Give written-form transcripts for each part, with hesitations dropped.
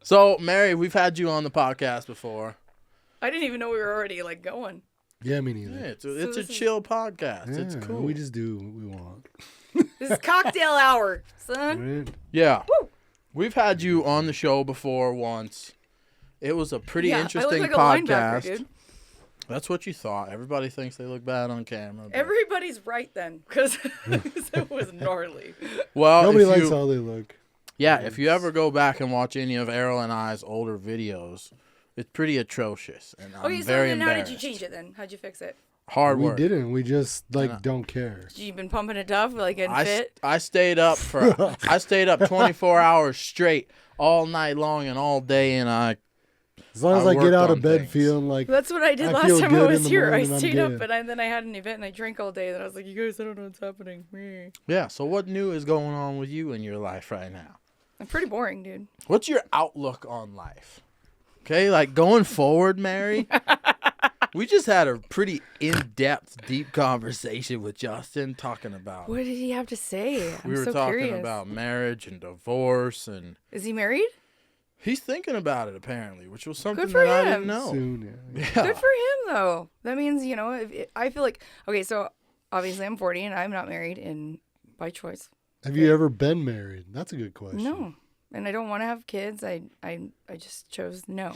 So, Mary, we've had you on the podcast before. I didn't even know we were already like going. Yeah, me neither. Yeah, it's a chill podcast. Yeah, It's cool. We just do what we want. This is cocktail hour, son. Right? Yeah. Woo. We've had you on the show before once. It was a pretty interesting I look like podcast. a linebacker, dude. That's what you thought. Everybody thinks they look bad on camera. But... Everybody's right then, because it was gnarly. Well, Nobody if likes you, how they look. yeah, if you ever go back and watch any of Errol and I's older videos, it's pretty atrocious. And I'm Okay, so very then how embarrassed. did you change it then? How'd you fix it? Hard We work. didn't. We just don't care. You've been pumping it up, like getting fit? I stayed up 24 hours straight all night long and all day, and I As long as I I get worked out on of bed things. feeling like That's what I did I last feel time I good was in the here. I morning, I'm stayed up, good. and then I had an event, and I drank all day. And I was like, you guys, I don't know what's happening. Meh. yeah. So what new is going on with you in your life right now? I'm pretty boring, dude. What's your outlook on life? Okay, like going forward, Mary. We just had a pretty in-depth, deep conversation with Justin talking about. What did he have to say? I'm We were so talking curious. about marriage and divorce, and Is he married? he's thinking about it apparently, which was something for that I didn't him. know. soon. Yeah. Yeah. Good for him, though. That means, you know, I feel like, okay, so obviously I'm 40 and I'm not married by choice. Have you ever been married? That's a good question. No. And I don't want to have kids. I just chose no.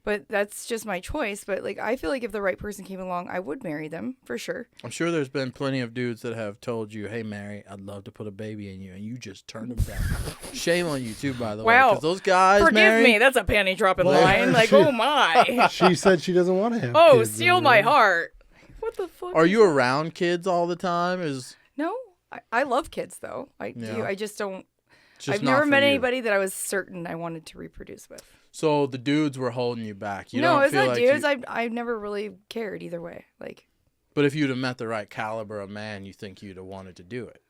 But that's just my choice. But like, I feel like if the right person came along, I would marry them for sure. I'm sure there's been plenty of dudes that have told you, "Hey, Mary, I'd love to put a baby in you," and you just turned them down. Shame on you too, by the way. Wow. Because those guys, Forgive Mary, me. That's a panty dropping Well, line. Like, oh my. She said she doesn't want to have Oh, kids. steal my heart. What the fuck? Are is you that? around kids all the time? Is No. I love kids though. I Yeah. do. I just don't. it's just I've not never for met you. anybody that I was certain I wanted to reproduce with. So the dudes were holding you back. You No, don't it's feel not like dudes. you- I've never really cared either way. Like, But if you'd have met the right caliber of man, you think you'd have wanted to do it.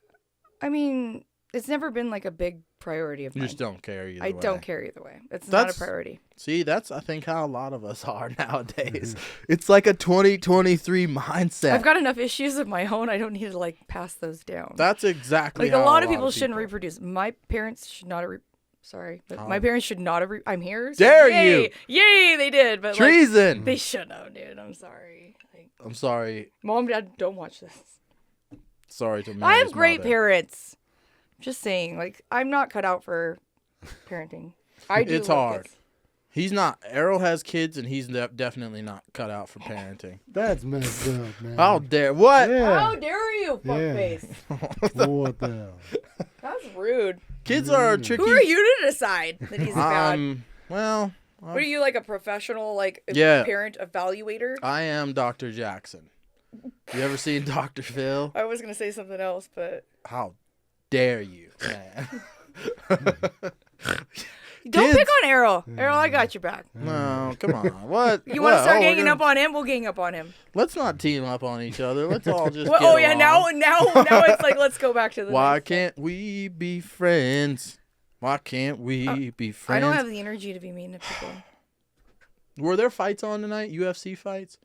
I mean, it's never been like a big priority of You mine. just don't care either I way. don't care either way. It's not That's- a priority. See, that's I think how a lot of us are nowadays. It's like a 2023 mindset. I've got enough issues of my own. I don't need to like pass those down. That's exactly like how a lot of people shouldn't reproduce. My parents should not have. Sorry, but Oh. my parents should not have. I'm here. So Dare yay, you. Yay, they did. But like, Treason. they should have, dude. I'm sorry. Like, I'm sorry. Mom, Dad, don't watch this. Sorry to I Mary's have great mother. parents. Just saying, like, I'm not cut out for parenting. I do. It's love hard. kids. He's not. Errol has kids, and he's definitely not cut out for parenting. That's messed up, man. How dare what? How Yeah. dare you, fuckface? What the hell? That's rude. Kids are a tricky. Who are you to decide that he's bad? Well, What are you, like a professional, like Yeah. parent evaluator? I am Dr. Jackson. You ever seen Dr. Phil? I was gonna say something else, but How dare you, man? don't Kids- pick on Errol. Errol, I got your back. No, come on. What? You want to What? start Oh, we're ganging gonna- up on him? We'll gang up on him. Let's not team up on each other. Let's all just. Well, get oh yeah, along. now it's like let's go back to the. Why nice stuff. can't we be friends? Why can't we be friends? I don't have the energy to be mean to people. Were there fights on tonight? UFC fights?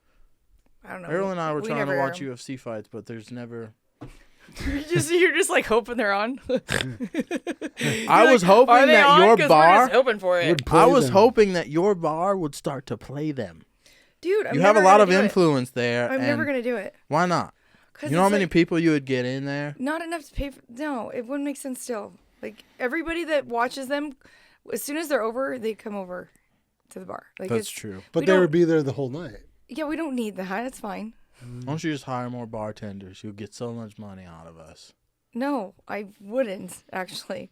I don't know. Errol and I were We trying to never watch air 'em. UFC fights, but there's never. You're just like hoping they're on. I was hoping Are they that on? your 'Cause bar. We're just hoping for it. Would play I was them. hoping that your bar would start to play them. Dude, I'm You have a never lot gonna of do it. influence there. I'm and never gonna do it. Why not? 'Cause You know how it's many like, people you would get in there? Not enough to pay for. No, it wouldn't make sense. Still, like everybody that watches them, as soon as they're over, they come over to the bar. Like That's it's, true. But We they don't- would be there the whole night. Yeah, we don't need that. It's fine. Why don't you just hire more bartenders? You'll get so much money out of us. No, I wouldn't actually.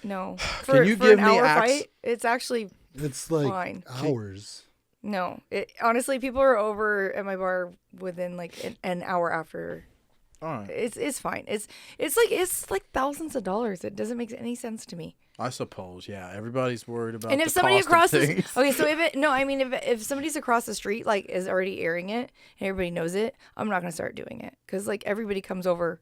No. Can you for give an me hour ax- fight, it's actually It's like Fine. hours. no. It honestly, people are over at my bar within like an hour after. All right. It's fine. It's like thousands of dollars. It doesn't make any sense to me. I suppose, yeah. Everybody's worried about And the if somebody cost across of the things. okay, so if somebody's across the street like is already airing it and everybody knows it, I'm not gonna start doing it because like everybody comes over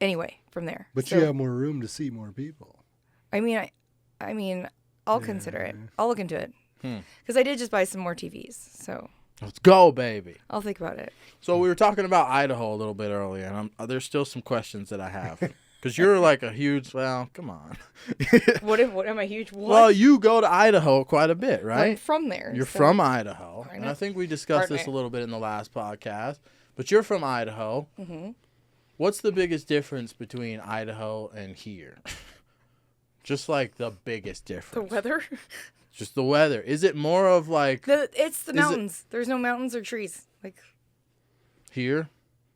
anyway from there. But So, you have more room to see more people. I mean, I'll consider it. I'll look into it Hmm. because I did just buy some more TVs, so Let's go, baby. I'll think about it. So we were talking about Idaho a little bit earlier, and there's still some questions that I have. Because you're like a huge, well, come on. What am I huge? What? Well, you go to Idaho quite a bit, I'm right? from there. You're so- from Idaho. I And know. I think we discussed this a Partner. little bit in the last podcast. But you're from Idaho. Mm-hmm. What's the biggest difference between Idaho and here? Just like the biggest The difference. weather. Just the weather. Is it more of like It's the Is it- mountains. There's no mountains or trees. Like here?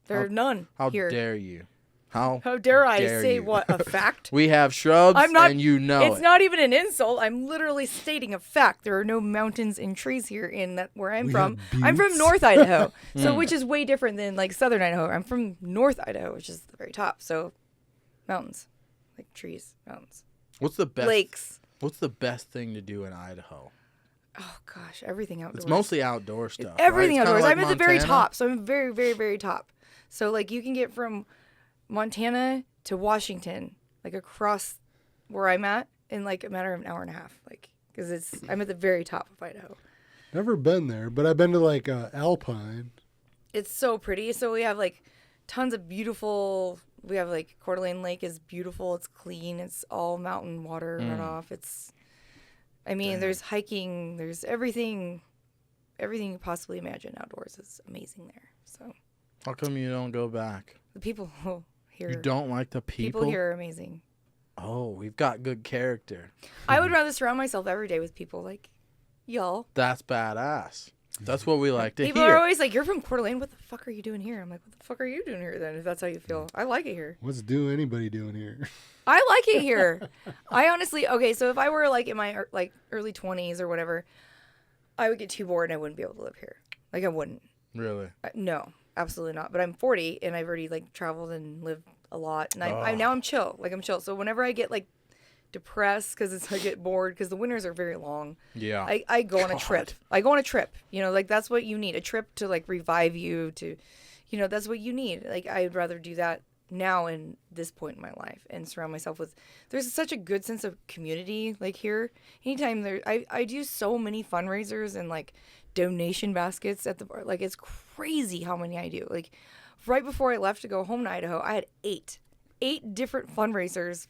there are none How here. dare you? How How dare I dare say you. what a fact? We have shrubs I'm not- and you know It's it. not even an insult. I'm literally stating a fact. There are no mountains and trees here in that where I'm We from. have I'm from buttes. North Idaho, Hmm. so which is way different than like Southern Idaho. I'm from North Idaho, which is the very top. So mountains, like trees, mountains, What's the best lakes. What's the best thing to do in Idaho? Oh gosh, everything outdoors. It's mostly outdoor stuff. right? Everything It's kinda outdoors. like I'm at the very Montana. top, so I'm very, very, very top. So like you can get from Montana to Washington, like across where I'm at, in like a matter of an hour and a half, like because I'm at the very top of Idaho. Never been there, but I've been to like Alpine. It's so pretty. So we have like tons of beautiful. We have like Coeur d'Alene Lake is beautiful. It's clean. It's all mountain water runoff. It's. I mean, there's hiking. There's everything. Everything you possibly imagine outdoors is amazing there. So How come you don't go back? the people here. You don't like the people? here are amazing. Oh, we've got good character. I would rather surround myself every day with people like y'all. That's badass. That's what we like to People hear. are always like, "You're from Coeur d'Alene. What the fuck are you doing here?" I'm like, "What the fuck are you doing here then? If that's how you feel, I like it here. What's anybody doing here? I like it here. I honestly, okay. So if I were like in my like early 20s or whatever, I would get too bored and I wouldn't be able to live here. Like I wouldn't. Really? No, absolutely not. But I'm 40 and I've already like traveled and lived a lot, and now I'm chill. Like I'm chill. So whenever I get like depressed because I get bored because the winters are very long. Yeah. I go on a trip. God. I go on a trip. You know, like that's what you need. A trip to like revive you to, you know, that's what you need. Like I'd rather do that now in this point in my life and surround myself with, there's such a good sense of community like here. Anytime I do so many fundraisers and like donation baskets at the bar. Like it's crazy how many I do. Like right before I left to go home to Idaho, I had eight different fundraisers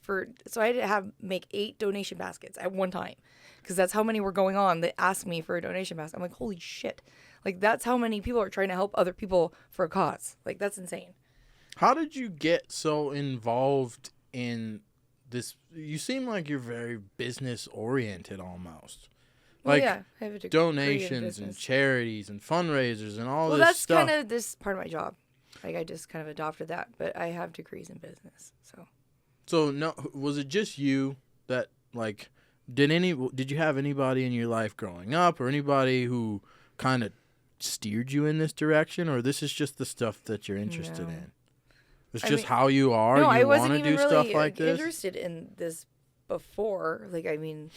so I had to make 8 donation baskets at one time because that's how many were going on that asked me for a donation basket. I'm like, holy shit. Like that's how many people are trying to help other people for a cause. Like that's insane. How did you get so involved in this? You seem like you're very business oriented almost. Like yeah, I have a degree in donations and business. charities and fundraisers and all Well, this that's stuff. kind of this part of my job. Like I just kind of adopted that, but I have degrees in business. So no, was it just you that like did you have anybody in your life growing up or anybody who kind of steered you in this direction, or this is just the stuff that you're interested No. in? It's I just mean, how you are. No, I You wasn't want to even do really stuff like this. interested in this before. Like I mean,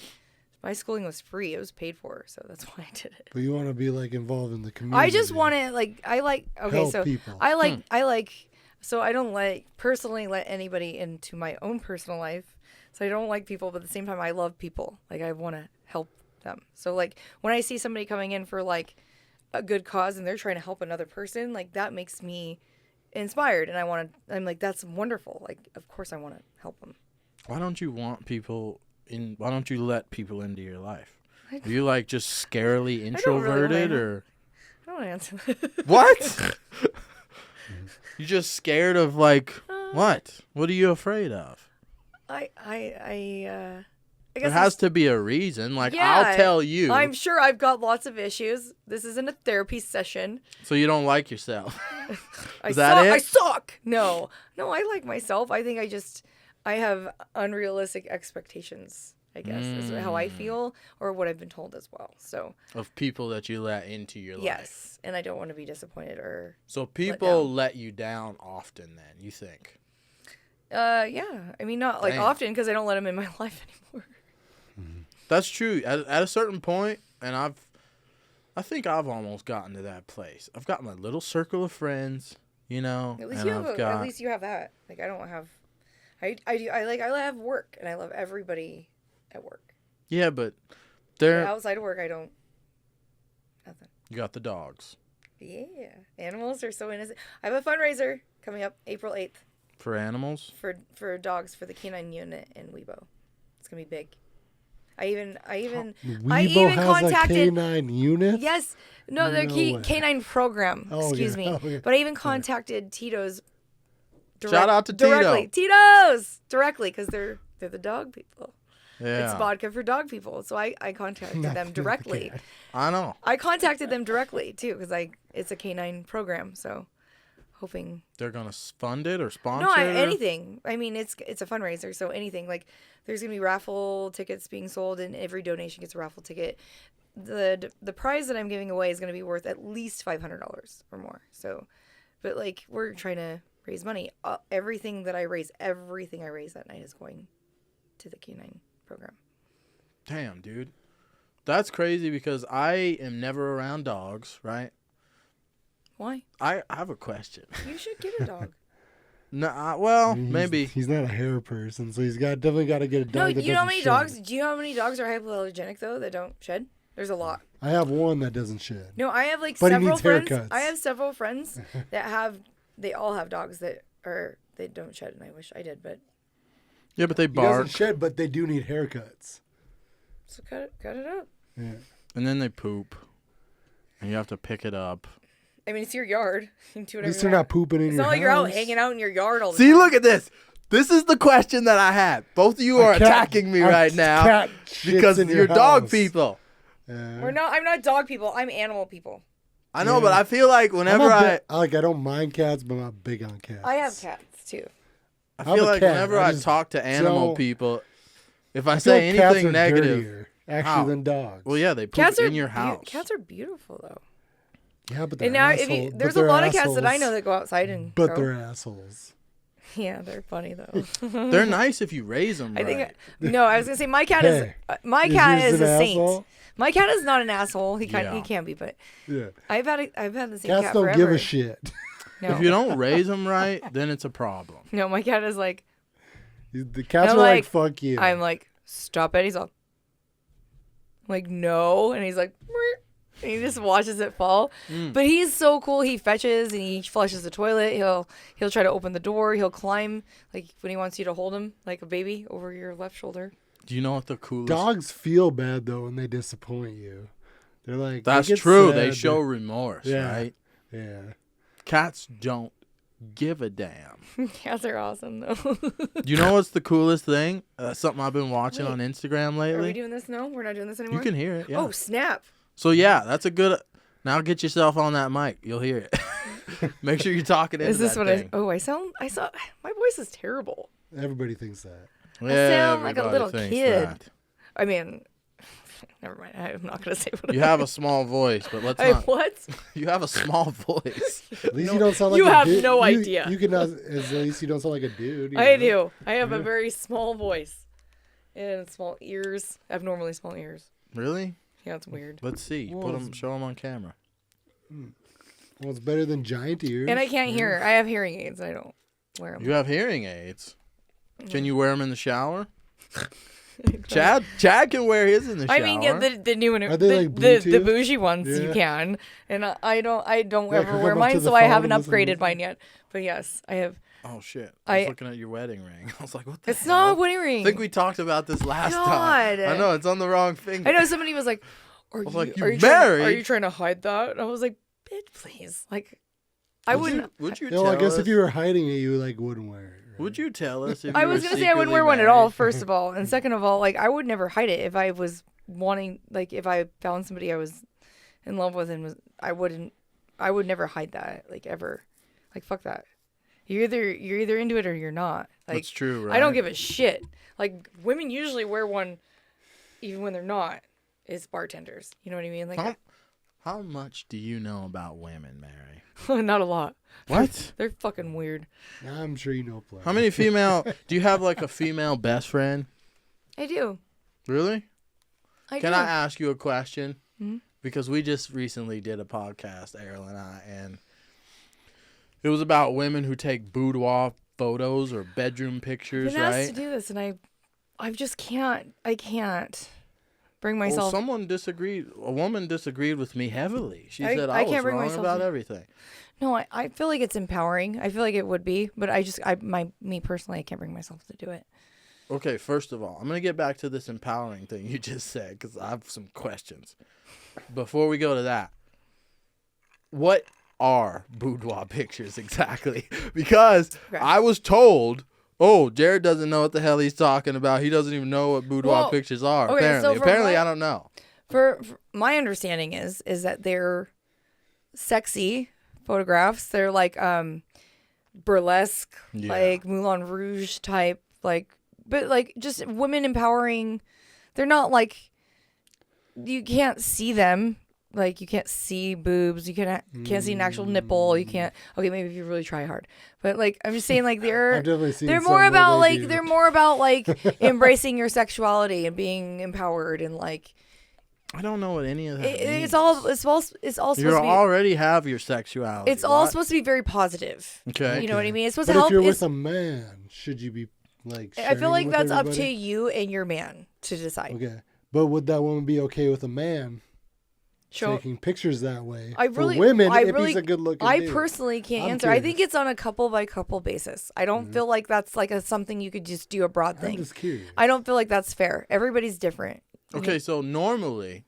my schooling was free; it was paid for, so that's why I did it. But you want to be like involved in the community. I just want to like help so people. I like so I don't like personally let anybody into my own personal life. So I don't like people, but at the same time I love people. Like I want to help them. So like when I see somebody coming in for like a good cause and they're trying to help another person, like that makes me inspired, and I'm like, that's wonderful. Like of course I want to help them. Why don't you let people into your life? Are you like just scarily don't really introverted wanna- or I don't answer that. what? You just scared of like what? What are you afraid of? I There guess has to be a reason. Like Yeah, I'll tell you. I'm sure I've got lots of issues. This isn't a therapy session. So you don't like yourself. I Is that suck. it? I suck. No, I like myself. I think I have unrealistic expectations, I guess, is how I feel or what I've been told as well. So, Of people that you let into your life. yes. And I don't want to be disappointed or, So people let you down often then, you think? yeah. I mean, not like Damn. often because I don't let them in my life anymore. That's true. At a certain point, and I think I've almost gotten to that place. I've got my little circle of friends, you know. At least and you have I've got, at least you have that. Like I don't have, I have work and I love everybody at work. Yeah, but But they're outside of work, I don't, nothing. you got the dogs. Yeah. Animals are so innocent. I have a fundraiser coming up April 8th. For animals? For dogs, for the canine unit in Weibo. It's gonna be big. I even Weibo has contacted a canine unit? Yes. No, the way. canine program. Oh, Excuse yeah. me. Oh, yeah. But I even contacted Tito's. Shout out to directly. Tito. Tito's directly because they're the dog people. Yeah. It's vodka for dog people. So I contacted them directly. I know. I contacted them directly too because it's a canine program. So hoping They're gonna fund it or sponsor no it? anything. I mean it's a fundraiser, so anything like there's gonna be raffle tickets being sold, and every donation gets a raffle ticket. The prize that I'm giving away is gonna be worth at least $500 or more. So, but like we're trying to raise money. Everything I raise that night is going to the canine program. Damn, dude. That's crazy because I am never around dogs, right? Why? I have a question. You should get a dog. No, well, maybe. He's not a hair person, so he's definitely got to get a dog. No, that you know how doesn't many shed. dogs? Do you know how many dogs are hypoallergenic though that don't shed? There's a lot. I have one that doesn't shed. No, I have like But he several needs friends. haircuts. I have several friends that they all have dogs that they don't shed, and I wish I did, but Yeah, but they He bark doesn't shed, but they do need haircuts. so cut it up. Yeah. and then they poop, and you have to pick it up. I mean, it's your yard. You can do At whatever least you they're want. not pooping in It's your not like house. you're out hanging out in your yard all the See, time. look at this. This is the question that I had. Both of you A are cat- attacking me a right now cat shits because in you're your dog house. people. Yeah. I'm not dog people. I'm animal people. I know, Yeah. but I feel like whenever I don't mind cats, but I'm not big on cats. I have cats too. I I'm feel a like cat. whenever I I just talk to animal don't- people, if I I feel say like cats anything are negative, dirtier, actually, How? than dogs. well, yeah, they poop Cats are in your house. Cats are beautiful though. Yeah, but they're And now, assholes. there's a lot of cats that I know that go outside and But go. they're assholes. Yeah, they're funny though. They're nice if you raise them I right. think no, I was gonna say my cat Hey, is cat yours is an a saint. asshole? My cat is not an asshole. He Yeah. can be, but Yeah. I've had the same Cats cat don't forever. give a shit. No, If you don't raise them right, then it's a problem. no, my cat is like The cats I'm are like, like- fuck you. I'm like stop it. He's all like no, and he's like. "Meow," and he just watches it fall. But he's so cool. He fetches and he flushes the toilet. He'll try to open the door. He'll climb like when he wants you to hold him like a baby over your left shoulder. Do you know what the coolest? Dogs feel bad though when they disappoint you. They're like That's they get true. sad. They show remorse, Yeah. right? Yeah. Cats don't give a damn. Cats are awesome though. Do you know what's the coolest thing? Something I've been watching Wait. on Instagram Are we lately. doing this? No, we're not doing this You anymore. can hear it. Yeah. Oh snap! So yeah, that's a good. Now get yourself on that mic. You'll hear it. Make sure you're talking into Is this that what thing. I saw. My voice is terrible. Everybody thinks that. sound like a Everybody little thinks kid. that. I mean, never mind. I'm not gonna say what You have a small voice, but let's I not. what? You have a small voice. At least you don't sound like you a have dude. no You- idea. You can not, at least you don't sound like a dude. you I know? do. I have a very small voice and small ears. Abnormally small ears. Really? Yeah, it's weird. Let's see. Well, Show them on camera. Well, it's better than giant ears. And I can't hear. I have hearing aids. I don't wear them. You have hearing aids. Can you wear them in the shower? Chad can wear his in the shower. I mean, yeah, the new one, Are they like the Bluetooth? bougie ones you Yeah. can, and I don't Yeah, ever wear hook 'em up mine, to the so I phone haven't and listen to upgraded music. mine yet. But yes, I have. Oh shit! I was I- looking at your wedding ring. I was like, what the It's hell? not a wedding ring. I think we talked about this last God. time. I know it's on the wrong finger. I know somebody was like, "Are was you, like, "You are you married?" Are you trying to hide that?" And I was like, "Bitch, please!" Like, I wouldn't. Would you No, tell I guess us? if you were hiding it, you like wouldn't wear it. right? Would you tell us if I you was were gonna say I wouldn't wear secretly one at all. married? First of all, and second of all, like I would never hide it if I was wanting. Like if I found somebody I was in love with and I would never hide that. Like ever. Like fuck that. You're either into it or you're not. Like That's true, right? I don't give a shit. Like women usually wear one, even when they're not. As bartenders, you know what I mean? Like How much do you know about women, Mary? not a lot. What? They're fucking weird. I'm sure you know plenty. How many female? Do you have like a female best friend? I do. Really? I Can do. I ask you a question? Mhm. Because we just recently did a podcast, Errol and I, and it was about women who take boudoir photos or bedroom I've pictures, been asked right? to do this, and I just can't. I can't. bring Well, myself. someone disagreed. A woman disagreed with me heavily. She I- said I I can't was bring wrong myself about to- everything. No, I feel like it's empowering. I feel like it would be, but me personally, I can't bring myself to do it. Okay, first of all, I'm gonna get back to this empowering thing you just said because I have some questions. Before we go to that, what are boudoir pictures exactly? Because Okay. I was told, oh, Jared doesn't know what the hell he's talking about. He doesn't even know what boudoir Well, pictures are. okay, Apparently, so from apparently, what- I don't know. For my understanding is that they're sexy photographs. They're like burlesque, Yeah. like Moulin Rouge type, like, but like just women empowering. They're not like, you can't see them. Like, you can't see boobs. You can't see an actual nipple. You can't. Okay, maybe if you really try hard. But like, I'm just saying, like, I've definitely seen they're some more where about they like do. they're more about like embracing your sexuality and being empowered and like I don't know what any of that means. it's all supposed You to be. already have your sexuality. It's all What? supposed to be very positive. Okay. You know what I mean? It's supposed But to help. if you're it's- with a man, should you be like? I feel sharing like with that's up to everybody? you and your man to decide. Okay, but would that woman be okay with a man Show, taking pictures that way? I really, For women, I if really, he's a good looking I dude. personally can't I'm answer. I think curious. it's on a couple by couple basis. I don't feel like that's like something you could just do a broad I'm thing. just curious. I don't feel like that's fair. Everybody's different. Okay, so normally,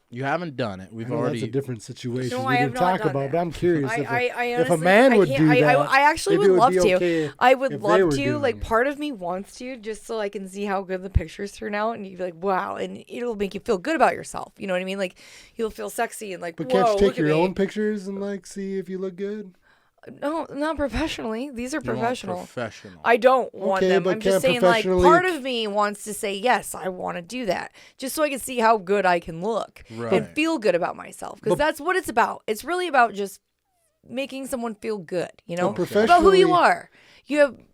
you haven't done it. We've I know already. that's a different situation. No, we I have didn't not talk done about it, that. but I'm curious if a honestly, man would can't- do that. I actually if would it love be to. okay I would if they love were to. doing Like, it. part of me wants to, just so I can see how good the pictures turn out, and you'd be like, wow, and it'll make you feel good about yourself. You know what I mean? Like, you'll feel sexy and like, But whoa, can't you look take at your me. own pictures and like see if you look good? No, not professionally. These are You want professional. Professional. I don't want Okay, them. but I'm just can't saying, like, professionally- part of me wants to say, yes, I want to do that. Just so I can see how good I can look and Right. feel good about myself. Because that's what it's about. It's really about just making someone feel good, you know? But About who you professionally- are.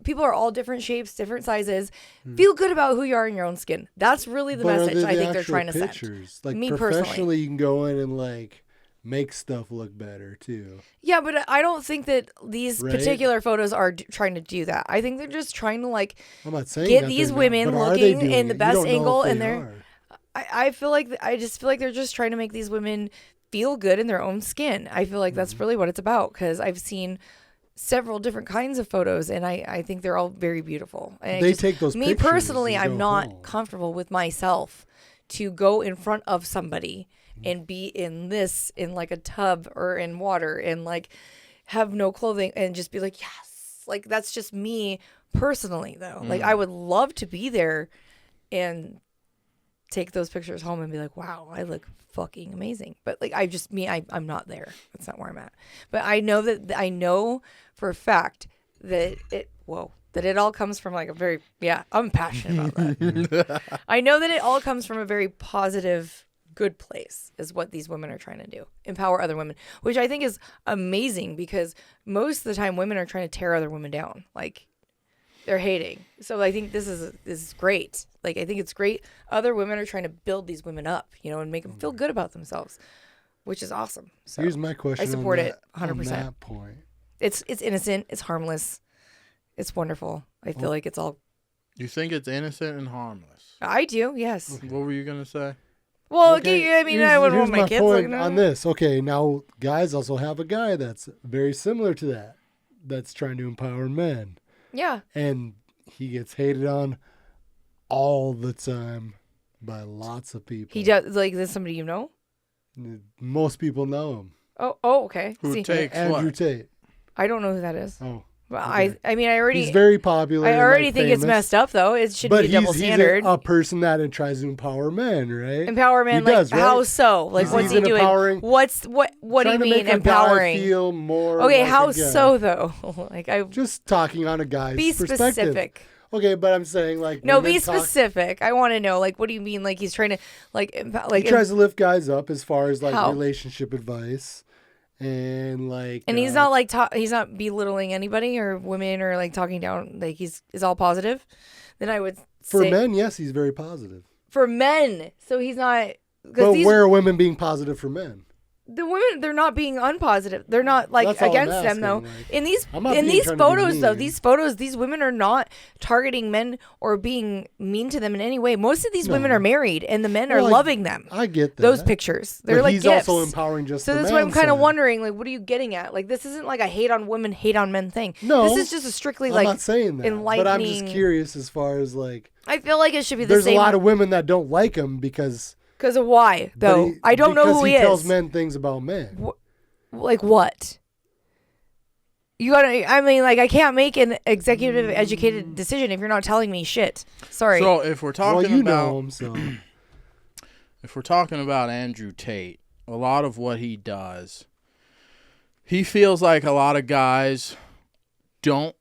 People are all different shapes, different sizes. Feel good about who you are in your own skin. That's really the But are message they I the think they're actual trying to send. pictures? Like Me personally. professionally, you can go in and like make stuff look better too. Yeah, but I don't think that these Right? particular photos are trying to do that. I think they're just trying to like I'm not saying Get that these they're not, women but are they looking doing in the it? You best don't know if angle, they and they're- are. I feel like I just feel like they're just trying to make these women feel good in their own skin. I feel like Mm-hmm. that's really what it's about, because I've seen several different kinds of photos, and I think they're all very beautiful. And They take those me pictures personally, and I'm go not home. comfortable with myself to go in front of somebody Mm-hmm. and be in like a tub or in water and like have no clothing and just be like, yes, like that's just me personally though. Like, I would love to be there and take those pictures home and be like, wow, I look fucking amazing. But like, I'm not there. That's not where I'm at. But I know for a fact that it all comes from like a very, I'm passionate about that. I know that it all comes from a very positive, good place is what these women are trying to do. Empower other women, which I think is amazing, because most of the time women are trying to tear other women down. Like, they're hating. So I think this is great. Like, I think it's great. Other women are trying to build these women up, and make them feel good about themselves, which is awesome. So Here's my question. I support on it that, 100%. On that point. It's innocent. It's harmless. It's wonderful. I feel like it's all. You think it's innocent and harmless? I do. Yes. What were you gonna say? Well, Okay, I mean, I wouldn't want my kids point looking at on it. this. Okay, now guys also have a guy that's very similar to that, that's trying to empower men, Yeah. and he gets hated on all the time by lots of people. He does. Like, this somebody you know? Most people know him. Oh, okay. Who See, takes Andrew what? Tate. I don't know who that is. Oh, But okay. I mean, I already. he's very popular. I and, already like, think it's famous, messed up, though. It should But be a double he's standard. a person that tries to empower men, right? Empowerment, He like, does, right? how so? Like, He's what's he doing? empowering- What do you Trying to mean make a empowering? guy feel more Okay, like how a guy. so though? Like, I Just talking on a guy's be perspective. specific. Okay, but I'm saying like No, women be talk- specific. I want to know. Like, what do you mean? Like, he's trying to like He tries to lift guys up as far as like How? relationship advice, and like. and he's not like he's not belittling anybody or women or like talking down. Like, is all positive. Then I would for say men. Yes, he's very positive. for men. So he's not. But These, where are women being positive for men? The women, they're not being unpositive. They're not like That's all I'm against them though. asking, like, In these I'm not trying to be photos though, mean. these photos, these women are not targeting men or being mean to them in any way. Most of these women No. are married, and the men are Well, loving them. I get that. Those pictures, they're But like he's gifts. also empowering just So the that's why I'm man kind of side. wondering, like, what are you getting at? Like, this isn't like a hate on women, hate on men thing. No, This is just a strictly I'm like not saying that, but I'm just enlightening- curious as far as like. I feel like it should be the There's same. a lot of women that don't like him because. Because of why though? but I don't know because who he he tells is. men things about men. Like what? You gotta. I mean, like I can't make an executive educated decision if you're not telling me shit. Sorry. So if we're talking Well, you about know him, so. if we're talking about Andrew Tate, a lot of what he does, he feels like a lot of guys don't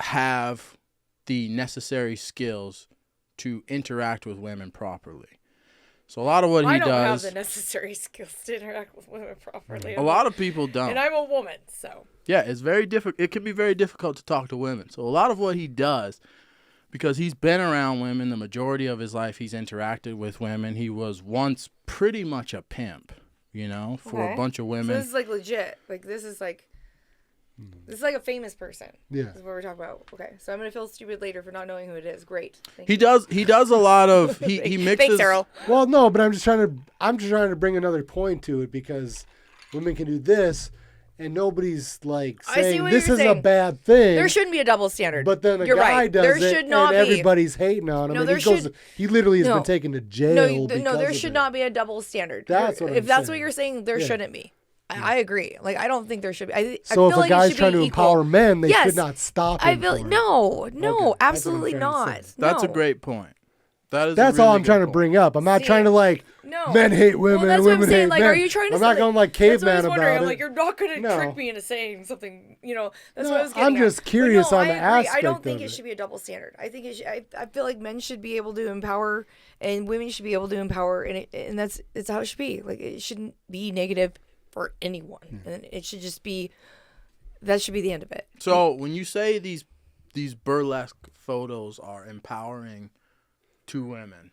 have the necessary skills to interact with women properly. So a lot of what he does, necessary skills to interact with women properly. a lot of people don't. And I'm a woman, so. Yeah, it's very difficult. It can be very difficult to talk to women. So a lot of what he does, because he's been around women the majority of his life, he's interacted with women. He was once pretty much a pimp, you know, for a bunch of So women. this is like legit. Like this is like a famous person. Yeah. This is what we're talking about. Okay, so I'm gonna feel stupid later for not knowing who it is. Great. Thank He you. does a lot of he mixes. Thanks, Errol. Well, no, but I'm just trying to bring another point to it because women can do this, and nobody's like I see saying what this you're is a saying. bad thing. There shouldn't be a double standard. But then a You're guy right. does There it, should not and be. everybody's hating on him. No, and there he goes, should- he literally has No. been taken to jail. No, because there of should it. not be a double standard. That's what if I'm that's saying. what you're saying, there Yeah. shouldn't be. I agree. Like I don't think there should be. I So feel if a like it guy's should trying be to equal. empower men, they Yes. should not stop him. I feel for it. no, Okay, that's what I'm absolutely trying to not. say. That's a No. great point. That is. That's a really all I'm good trying to point. bring up. I'm not See, trying to like No. men hate women Well, that's and what I'm women saying. hate Like, men. are you trying to I'm say, not going like that's what I was caveman wondering. about I'm it. like, you're not going to No. trick me into saying something. You know, that's No, what I was getting I'm at. just But curious no, on the I agree. I aspect don't think of it it. should be a double standard. I think it should, I feel like men should be able to empower, and women should be able to empower, and it's how it should be. Like it shouldn't be negative for anyone, and it should just be. That should be the end of it. So when you say these burlesque photos are empowering to women,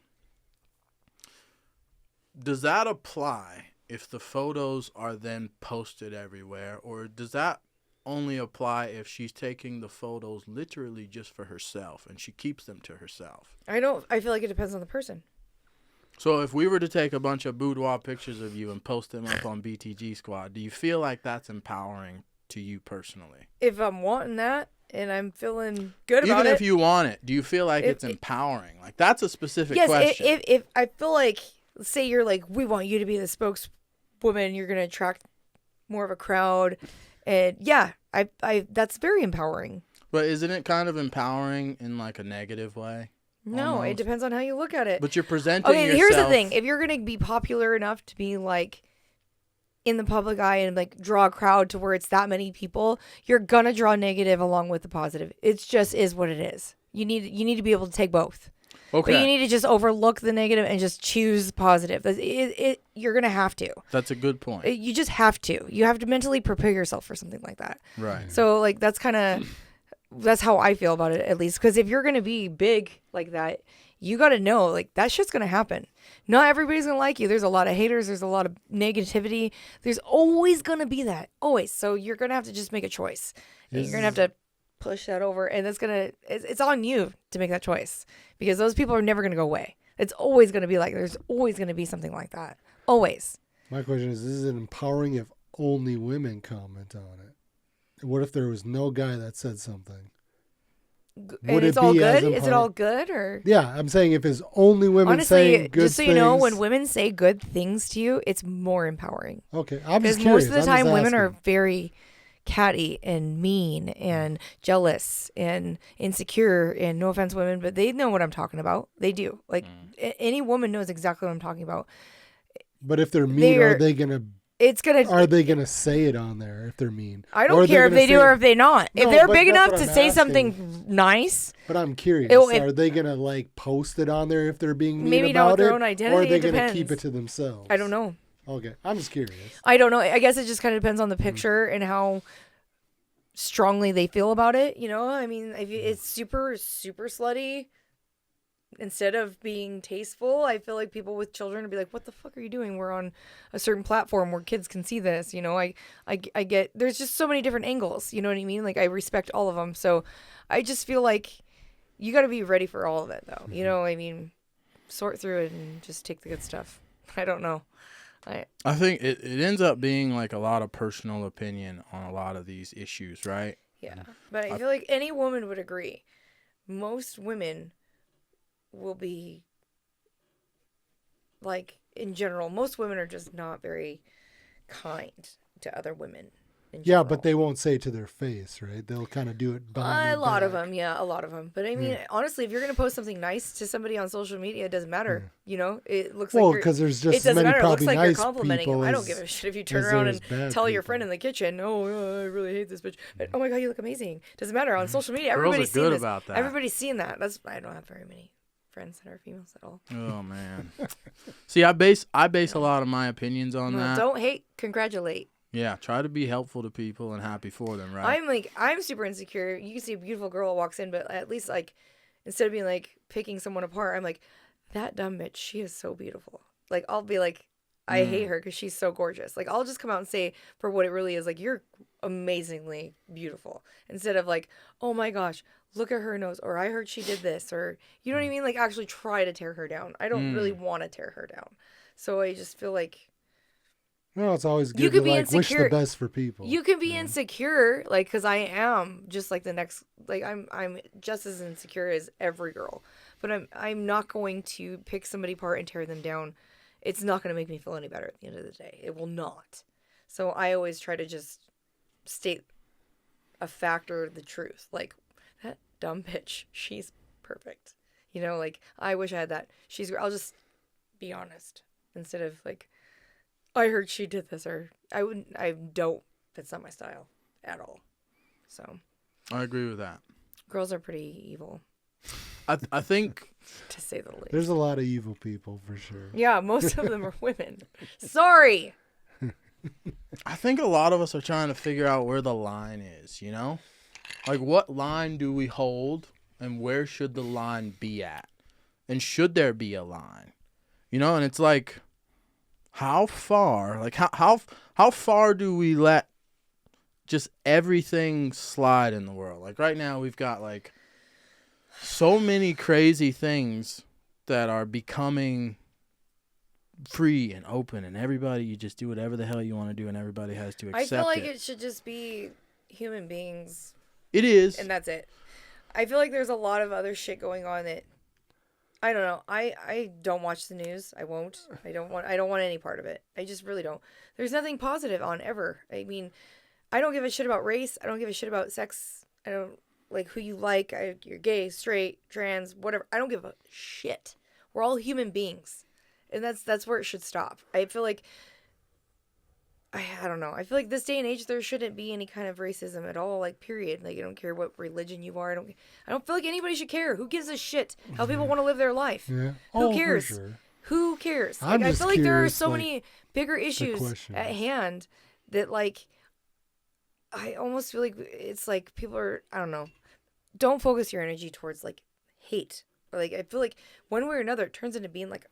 does that apply if the photos are then posted everywhere, or does that only apply if she's taking the photos literally just for herself and she keeps them to herself? I feel like it depends on the person. So if we were to take a bunch of boudoir pictures of you and post them up on BTG Squad, do you feel like that's empowering to you personally? If I'm wanting that and I'm feeling good about Even it. if you want it, do you feel like it's empowering? Like that's a specific Yes, question. if I feel like, say you're like, we want you to be the spokeswoman, you're gonna attract more of a crowd, and yeah, I that's very empowering. But isn't it kind of empowering in like a negative way? No, Almost. it depends on how you look at it. But you're presenting Okay, yourself. here's the thing: if you're gonna be popular enough to be like in the public eye and like draw a crowd to where it's that many people, you're gonna draw negative along with the positive. It just is what it is. You need to be able to take both. Okay. But you need to just overlook the negative and just choose positive. You're gonna have to. That's a good point. You just have to. You have to mentally prepare yourself for something like that. Right. So like that's how I feel about it, at least. Because if you're gonna be big like that, you got to know like that shit's gonna happen. Not everybody's gonna like you. There's a lot of haters. There's a lot of negativity. There's always gonna be that. Always. So you're gonna have to just make a choice. And you're gonna have to push that over, and it's on you to make that choice, because those people are never gonna go away. It's always gonna be like, there's always gonna be something like that. Always. My question is it empowering if only women comment on it? What if there was no guy that said something? And it's all good? Is it all good or? Yeah, I'm saying if it's only women Honestly, saying good just so you know, when things- women say good things to you, it's more empowering. Okay, I'm Because just curious. most of the I'm just time, women are asking. very catty and mean and jealous and insecure. And no offense, women, but they know what I'm talking about. They do. Like any woman knows exactly what I'm talking about. But if they're mean, are they gonna say it on there if they're mean? I Or don't are they care if gonna they do say- or if they not. If No, they're but big that's enough what to I'm say asking. something nice, But I'm curious. If- Are they gonna like post it on there if they're being mean maybe not about with their it, own or identity, are they it gonna keep depends. it to themselves? I don't know. Okay, I'm just curious. I don't know. I guess it just kind of depends on the picture and how strongly they feel about it. You know, I mean, if it's super, super slutty, instead of being tasteful, I feel like people with children would be like, what the fuck are you doing? We're on a certain platform where kids can see this. You know, I get, there's just so many different angles. You know what I mean? Like, I respect all of them. So I just feel like you got to be ready for all of it, though. You know, I mean, sort through it and just take the good stuff. I don't know. I think it ends up being like a lot of personal opinion on a lot of these issues, right? Yeah. But I feel like any woman would agree. Most women will be, like, in general, most women are just not very kind to other women. Yeah, but they won't say it to their face, right? They'll kind of do it behind your a lot of back. them, yeah, a lot of them. But I mean, honestly, if you're gonna post something nice to somebody on social media, it doesn't matter. You know, it looks like because there's just it doesn't as many matter. It looks probably like nice you're complimenting people them. I don't as- give a shit if you turn as around there's and bad tell your people. friend in the kitchen, "Oh, I really hate this bitch." Oh my god, you look amazing. Doesn't matter on social media. Girls Everybody's are seeing good this. about that. Everybody's seeing that. I don't have very many friends that are females at all. Oh man. See, I base a lot of my opinions on Well, that. don't hate, congratulate. Yeah, try to be helpful to people and happy for them, right? I'm super insecure. You can see a beautiful girl walks in, but at least, like, instead of being like picking someone apart, I'm like, that dumb bitch, she is so beautiful. Like, I'll be like, I hate her because she's so gorgeous. Like, I'll just come out and say for what it really is, like, you're amazingly beautiful. Instead of like, oh my gosh, look at her nose, or I heard she did this, or you know what I mean? Like, actually try to tear her down. I don't really want to tear her down. So I just feel like No, it's always good you to could be like wish insecure. the best for people. You can be insecure, like, because I am just like the next, like, I'm just as insecure as every girl, but I'm not going to pick somebody apart and tear them down. It's not going to make me feel any better at the end of the day. It will not. So I always try to just state a fact or the truth. Like, that dumb bitch, she's perfect. You know, like, I wish I had that. I'll just be honest instead of like, I heard she did this, or I don't. That's not my style at all. So I agree with that. girls are pretty evil, I think to say the least. There's a lot of evil people for sure. Yeah, most of them are women. Sorry. I think a lot of us are trying to figure out where the line is, you know? Like, what line do we hold, and where should the line be at? And should there be a line? You know, and it's like, how far? Like, how far do we let just everything slide in the world? Like, right now, we've got, like, so many crazy things that are becoming free and open, and everybody, you just do whatever the hell you want to do, and everybody has to accept it. I feel like it should just be human beings, It is. and that's it. I feel like there's a lot of other shit going on that I don't know. I don't watch the news. I won't. I don't want any part of it. I just really don't. There's nothing positive on ever. I mean, I don't give a shit about race. I don't give a shit about sex. I don't like who you like. You're gay, straight, trans, whatever. I don't give a shit. We're all human beings. And that's where it should stop. I feel like I don't know. I feel like this day and age there shouldn't be any kind of racism at all, like, period. Like, I don't care what religion you are. I don't feel like anybody should care. Who gives a shit how people want to live their life? Yeah. Who cares? For sure. Who cares? I'm Like, I just feel like there are curious, so like, many bigger issues question at is- hand that, like, I almost feel like it's like people are, I don't know. Don't focus your energy towards, like, hate. Or, like, I feel like one way or another it turns into being like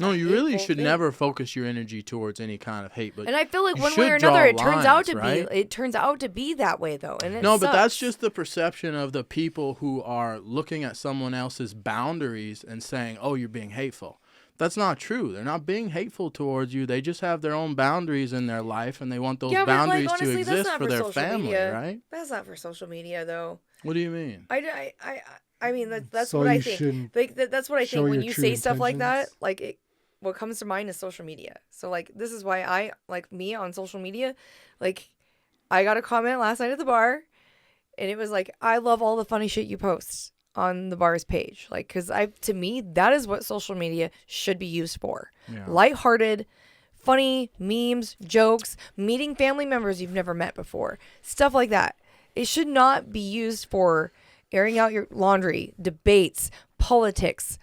No, you really hateful should thing. never focus your energy towards any kind of hate. But And I feel like you one way should or another, draw it turns out lines, to right? be. It turns out to be that way, though, and it no, but that's sucks. just the perception of the people who are looking at someone else's boundaries and saying, "Oh, you're being hateful." That's not true. They're not being hateful towards you. They just have their own boundaries in their life, and they want those Yeah, but, like, boundaries honestly, to that's exist not for for their social family, media. right? That's not for social media, though. What do you mean? I mean that's So what I you think. shouldn't Like that's what I show think when your you true say stuff like that. intentions? Like what comes to mind is social media. So, like, this is why I like me on social media. Like, I got a comment last night at the bar, and it was like, "I love all the funny shit you post on the bar's page." Like, because to me, that is what social media should be used for. Yeah. Lighthearted, funny memes, jokes, meeting family members you've never met before, stuff like that. It should not be used for airing out your laundry, debates, politics,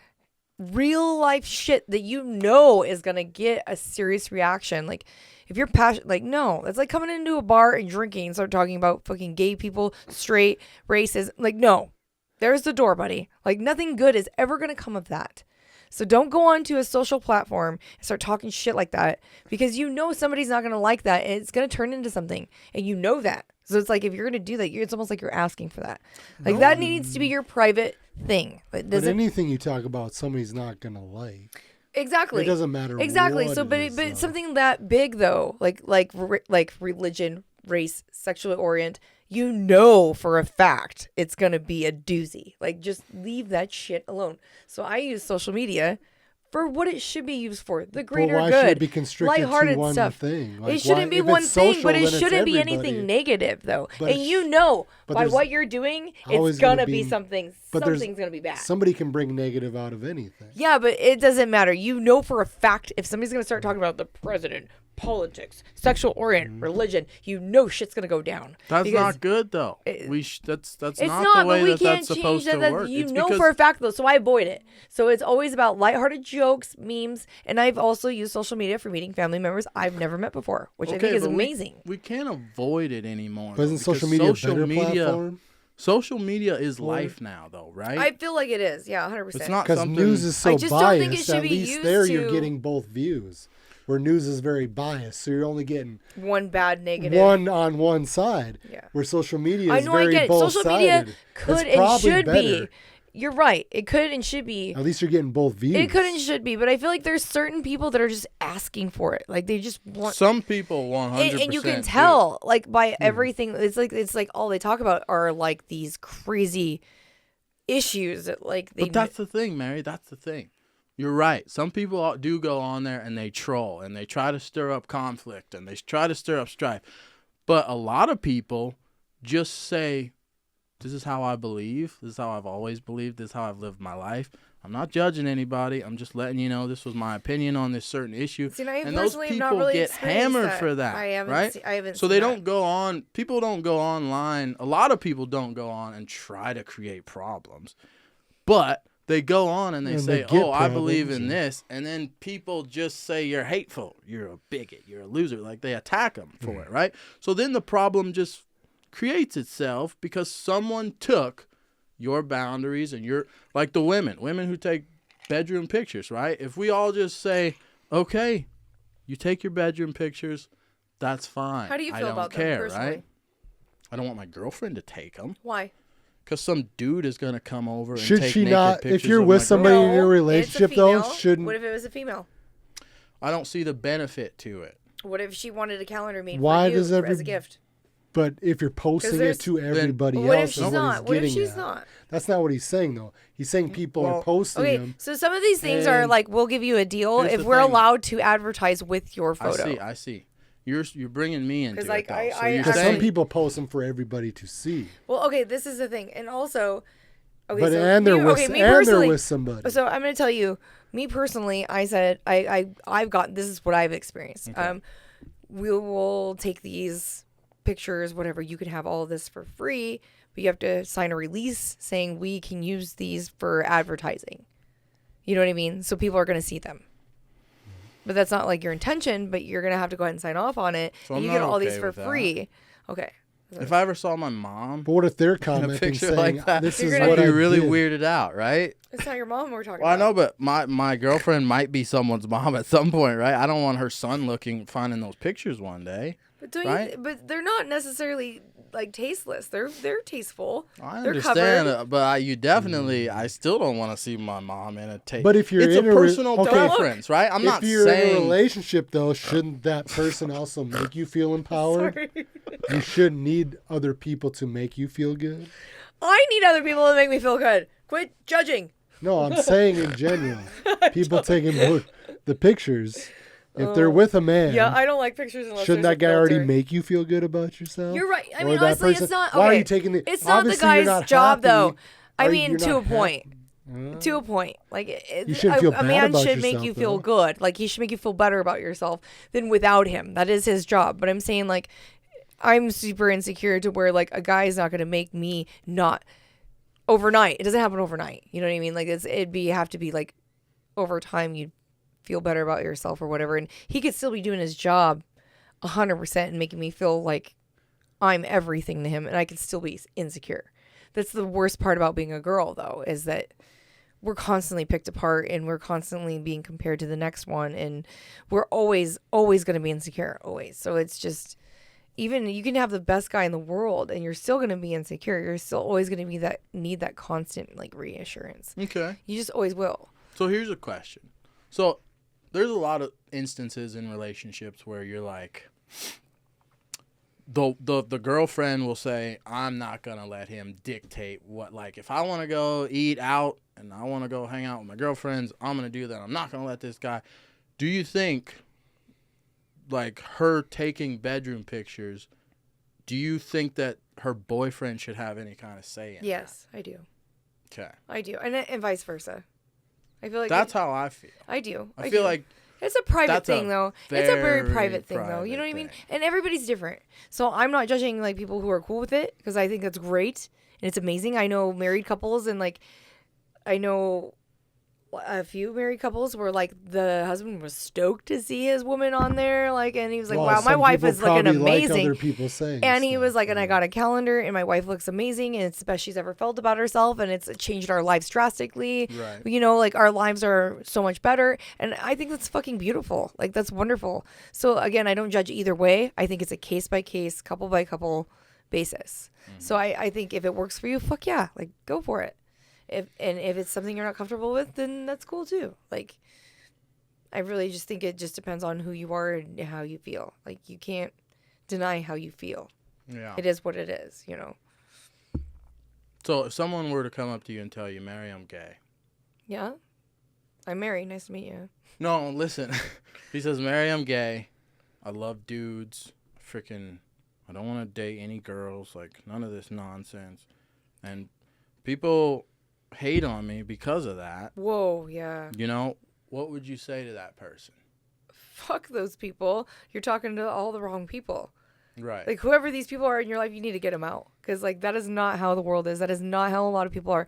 real life shit that you know is gonna get a serious reaction. Like, if you're passionate, like, no, it's like coming into a bar and drinking and start talking about fucking gay people, straight, racist. Like, no, There's the door, buddy. Like, nothing good is ever going to come of that. So don't go onto a social platform and start talking shit like that, because you know somebody's not going to like that, and it's going to turn into something, and you know that. So it's like, if you're going to do that, it's almost like you're asking for that. Like, that needs to be your private thing. But anything you talk about, somebody's not going to like. Exactly. It doesn't matter. Exactly. What So, but something that big though, like religion, race, sexually orient, you know for a fact it's gonna be a doozy. Like, just leave that shit alone. So I use social media for what it should be used for, the greater why good. Should it be constricted lighthearted to one stuff. thing? Like, it shouldn't be one thing, but it shouldn't be anything negative though. And you know by what you're doing, it's gonna be something. Something's gonna be bad. Somebody can bring negative out of anything. Yeah, but it doesn't matter. You know for a fact, if somebody's gonna start talking about the president, politics, sexual orient, religion, you know shit's gonna go down. That's not good though. That's it's not the way but we that can't that's supposed change to work. You know for a fact though, so I avoid it. So it's always about lighthearted jokes, memes, and I've also used social media for meeting family members I've never met before, which I think is amazing. We can't avoid it anymore. But isn't social media a better platform? Social media is life now, though, right? I feel like it is, yeah, 100%. It's not because news is so just biased. Don't think it should at be least used there to... you're getting both views, where news is very biased, so you're only getting one bad negative, one on one side. Yeah. Where social media I is know, very I get it. both-sided. Social media could and should better. be. You're right. It could and should be. At least you're getting both views. It could and should be, but I feel like there's certain people that are just asking for it. Like, they just want. Some people 100%. And you can tell, like, by everything. It's like all they talk about are like these crazy issues that, like, they. But that's the thing, Mary. That's the thing. You're right. Some people do go on there and they troll and they try to stir up conflict and they try to stir up strife. But a lot of people just say, this is how I believe. This is how I've always believed. This is how I've lived my life. I'm not judging anybody. I'm just letting you know this was my opinion on this certain issue. See, I and those people not really get hammered for that, I haven't right? I haven't. So they don't go on. People don't go online. A lot of people don't go on and try to create problems, but they go on and they say, "Oh, I believe in this," and then people just say you're hateful, you're a bigot, you're a loser. Like, they attack them for it, right? So then the problem just creates itself because someone took your boundaries and your, like the women who take bedroom pictures, right? If we all just say, okay, you take your bedroom pictures, that's fine. How do you feel about them personally? Right? I don't want my girlfriend to take them. Why? Because some dude is going to come over and should take she naked not? pictures If you're of with my somebody girl. in your relationship, though, shouldn't? What if it was a female? I don't see the benefit to it. What if she wanted a calendar made Why for you does as a gift? But if you're posting it to everybody else, what if she's not? What if she's not? That's not what he's saying, though. He's saying people are posting them. So some of these things are like, we'll give you a deal if we're allowed to advertise with your photo. I see. You're bringing me into it, like, though. Because some people post them for everybody to see. Well, okay, this is the thing, and also, okay, but so they're with somebody. So I'm going to tell you, me personally, I said I've got, this is what I've experienced. Okay. We will take these pictures, whatever. You can have all of this for free, but you have to sign a release saying we can use these for advertising. You know what I mean? So people are going to see them. But that's not like your intention, but you're going to have to go ahead and sign off on it. So and you get all these for free. Okay. If I ever saw my mom, but what if they're commenting saying, like that, this is I'd what be I really did. weirded out, right? It's not your mom we're talking Well, about. I know, but my girlfriend might be someone's mom at some point, right? I don't want her son finding those pictures one day. But but they're not necessarily like tasteless. They're tasteful. I they're understand, covered. But you definitely, I still don't want to see my mom in a tape. But if you're it's in a personal preference, right? I'm not saying. If you're in a relationship, though, shouldn't that person also make you feel empowered? Sorry. You shouldn't need other people to make you feel good. I need other people to make me feel good. Quit judging. No, I'm saying in general, people taking the pictures. If they're with a man, yeah, I don't like pictures unless shouldn't that guy already make you feel good about yourself? You're right. I Or mean, that honestly, person, it's not. Okay. Why are you taking the? It's not the obviously you're guy's not job, happy. though. I Or mean, you're to not a point. happy. To a point. Like, You shouldn't feel a bad man about should make yourself, you feel though. good. Like, he should make you feel better about yourself than without him. That is his job. But I'm saying, like, I'm super insecure to where, like, a guy is not going to make me not overnight. It doesn't happen overnight. You know what I mean? Like, have to be like over time. You feel better about yourself or whatever, and he could still be doing his job 100% and making me feel like I'm everything to him, and I could still be insecure. That's the worst part about being a girl, though, is that we're constantly picked apart and we're constantly being compared to the next one. And we're always going to be insecure, always. So it's just, even you can have the best guy in the world and you're still going to be insecure. You're still always going to need that constant like reassurance. Okay. You just always will. So here's a question. So there's a lot of instances in relationships where you're like, the girlfriend will say, I'm not going to let him dictate what, like, if I want to go eat out and I want to go hang out with my girlfriends, I'm going to do that. I'm not going to let this guy. Do you think, like, her taking bedroom pictures, do you think that her boyfriend should have any kind of say in that? Yes, I do. Okay. I do. And vice versa. I feel like That's how I feel. I do. I feel do. like it's a private thing, though. It's a very private thing, though. You know what I mean? thing. And everybody's different. So I'm not judging like people who are cool with it because I think that's great and it's amazing. I know married couples and like I know a few married couples where like the husband was stoked to see his woman on there, like, and he was like, Well, "Wow, my some wife people is looking probably like amazing." other people saying And he stuff, was like, and I yeah. got a calendar, and my wife looks amazing, and it's the best she's ever felt about herself, and it's changed our lives drastically. Right. You know, like our lives are so much better, and I think that's fucking beautiful. Like that's wonderful. So again, I don't judge either way. I think it's a case by case, couple by couple basis. So I think if it works for you, fuck yeah, like go for it. If it's something you're not comfortable with, then that's cool too. Like, I really just think it just depends on who you are and how you feel. Like, you can't deny how you feel. Yeah. It is what it is, you know. So if someone were to come up to you and tell you, Mary, I'm gay. Yeah? I'm married. Nice to meet you. No, listen. He says, Mary, I'm gay. I love dudes. Freaking, I don't want to date any girls. Like, none of this nonsense. And people hate on me because of that. Whoa, yeah. You know, what would you say to that person? Fuck those people. You're talking to all the wrong people. Right. Like, whoever these people are in your life, you need to get them out. Because, like, that is not how the world is. That is not how a lot of people are.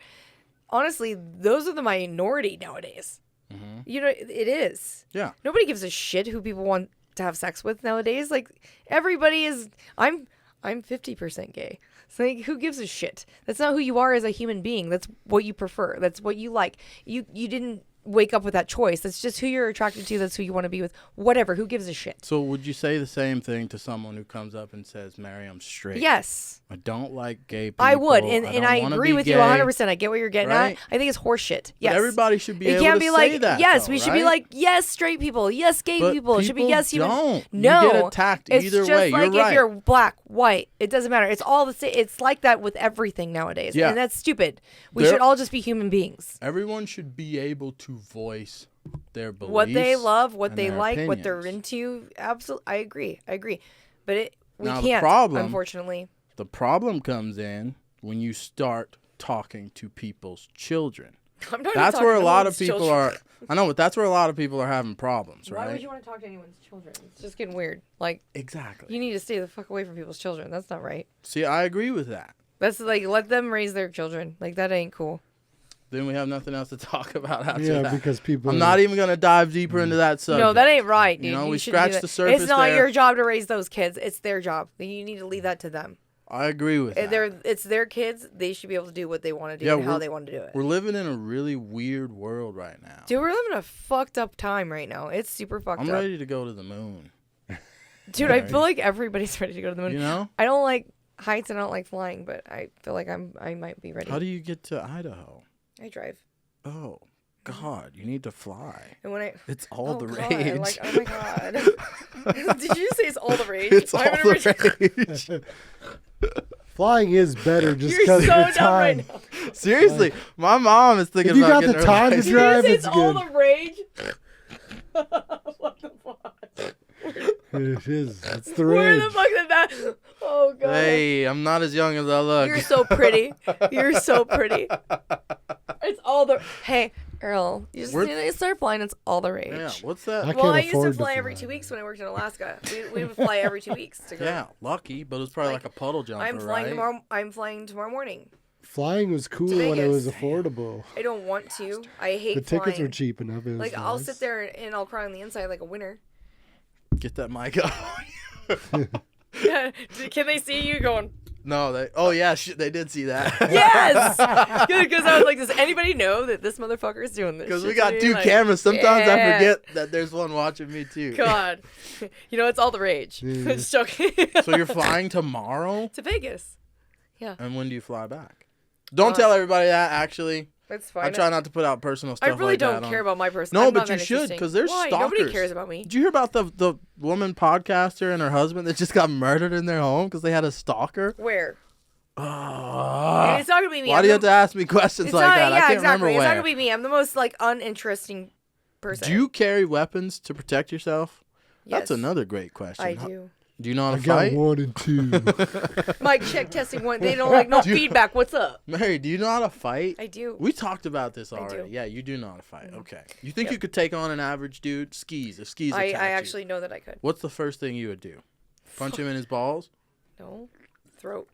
Honestly, those are the minority nowadays. Mm-hmm. You know, it is. Yeah. Nobody gives a shit who people want to have sex with nowadays. Like, everybody is... I'm 50% gay. So, like, who gives a shit? That's not who you are as a human being. That's what you prefer. That's what you like. You didn't wake up with that choice. That's just who you're attracted to. That's who you want to be with. Whatever. Who gives a shit? So would you say the same thing to someone who comes up and says, Mary, I'm straight? Yes. I don't like gay people. I would. And I don't wanna agree be with you gay. 100%. I get what you're getting Right? at. I think it's horseshit. Yes. But everybody should be It able can't to be say like, that, yes, though, we should be right? like, yes, straight people, yes, gay But people. It should be people yes, human. don't. No, You get attacked it's either just way. like You're if right. you're black, white, it doesn't matter. It's all the same. It's like that with everything nowadays, Yeah. and that's stupid. We There- should all just be human beings. Everyone should be able to voice their beliefs, What they love, what and they their like, what they're opinions. into. Absolutely, I agree. But we Now, the can't. problem- Unfortunately, The problem comes in when you start talking to people's children. I'm not. That's even where a talking lot to of people children. are. I know, but that's where a lot of people are having problems, Why right? would you want to talk to anyone's children? It's just getting weird. Like, Exactly. you need to stay the fuck away from people's children. That's not right. See, I agree with that. That's like, let them raise their children. Like, that ain't cool. Then we have nothing else to talk about after Yeah, that. because people. I'm not even going to dive deeper into that subject. No, that ain't right, dude. You know, we shouldn't do scratched that. the surface It's not there. your job to raise those kids. It's their job. You need to leave that to them. I agree with that. It's their kids. They should be able to do what they want to do Yeah, and how we're- they want to do it. We're living in a really weird world right now. Dude, we're living a fucked up time right now. It's super fucked I'm up. ready to go to the moon. Dude, I feel like everybody's ready to go to the moon. You know? I don't like heights and I don't like flying, but I feel like I might be ready. How do you get to Idaho? I drive. Oh, God, you need to fly. And when I It's all the God, rage. like, oh my God. Did you say it's all the rage? It's Why all would I the rage. Flying is better just You're because so of the dumb right time. now. Seriously, my mom is thinking If you about got the getting her time to license. drive, Did you say it's it's all good. the rage? What the fuck? It is. It's the Where rage. the fuck did that? Oh God. Hey, I'm not as young as I look. You're so pretty. You're so pretty. It's all the. Hey, Earl, you just We're- need to start flying. It's all the rage. Yeah, what's that? I Well, can't I used to afford to fly every fly. 2 weeks when I worked in Alaska. We would fly every 2 weeks to go. Yeah, lucky, but it was probably like a puddle jumper, I'm flying right? tomorrow. I'm flying tomorrow morning. Flying was cool To when it was Vegas. affordable. I don't want to. I hate The flying. tickets were cheap enough. It was Like I'll nice. sit there and I'll cry on the inside like a winner. Get that mic up. Can they see you going? No, they. Oh yeah, they did see that. Yes, because I was like, does anybody know that this motherfucker is doing this? Because we shit got to me? two Like, cameras. Sometimes I yeah. forget that there's one watching me too. God, it's all the rage. Yeah. It's joking. So you're flying tomorrow? to Vegas. And when do you fly back? Don't tell everybody that. Actually, That's fine. I try not to put out personal stuff. I really like don't that care on. about my personal. No, I'm but not you that should, interesting. because there's Why? stalkers. Nobody cares about me. Did you hear about the woman podcaster and her husband that just got murdered in their home because they had a stalker? Where? And It's not gonna be me. why do you have to ask me questions like that? I can't remember It's not where. gonna be me. I'm the most uninteresting person. Do you carry weapons to protect yourself? Yes, That's another great question. I do. Do you know how I to got fight? 1 and 2. Mic check testing one. They don't like no feedback. What's up? Mary, do you know how to fight? I do. We talked about this I already. do. Yeah, you do know how to fight. Okay. You think Yep. you could take on an average dude? Skis. If skis I attacked you. actually know that I could. What's the first thing you would do? Punch him in his balls? No, throat.